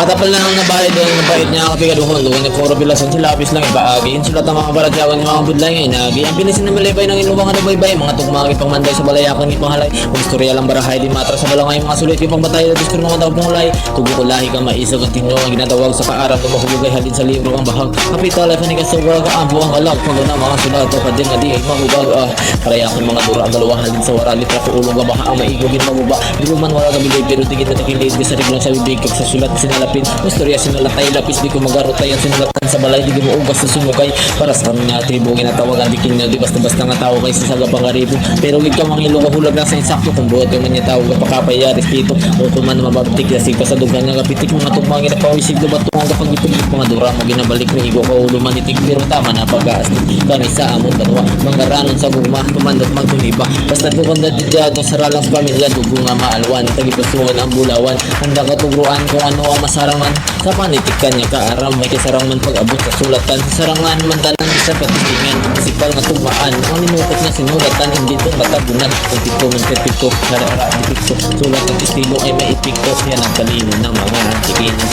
Bata pa lang nabayad doon, nabayad niya ako pigaduhon. Doon ni Puro Bilason, sila lapis lang ipaagi. Sulat ang mga baradyawan ng mga budlay ngayon. Nagi, ang pinisin na malibay ng inubangan na baybay. Mga tugmagi pang manday sa balayakan ni panghalay. Kung istorya lang barahay, di matra sa balangay. Mga sulit yung pangbatay na diskur ng mga pangulay. Tugo ko lahi ka maisa at tinyo. Ang ginatawag sa kaarap na mahulugay halin sa libro ang bahag. Kapital ay panig sa wala ka ambo ang alam. Kung na mga sulat o kadin nga di ay mahubag. Parayakan mga dura ang dalawa halin sa wara. Litra ko ulong gabaha ang maigugin mabuba. Di man wala kabilib pero tigit na takilid. Di sa riglang sa bibig sa sulat sinalapin. Istorya sinulatay lapis di ko magarutay ang sinulatan sa balay di mo ugas sa sumugay para sa kami nga tribo ginatawagan di kinyo di basta-basta nga tao kay sa saga pangaribo pero gid ka mangilo ko hulag na sa insakto kung buhat man niya tao kapakapaya respeto o kung man mababtik ya sig pasadugan nga kapitik mga tugmang ina pawisig do bato ang kapag ipigit mga dura mo ginabalik ni igo ko ulo man itik pero tama na pag-aas kani sa amon dalawa mangaranon sa gugma tumandot magtuliba basta tukon na diyan sa saralang pamilya dugo nga maalwan tagipasuan ang bulawan handa ka tugruan kung ano ang masarangan sa panitikan niya kaaram may kasarangan pag-abot sa sulatan sa sarangan mandanan sa patitingan sipal nga tugmaan ang linukot niya sinulatan hindi itong matabunan kung tito man perpekto sarara dipikto sulat at estilo ay may epekto yan ang talino ng mga antikinan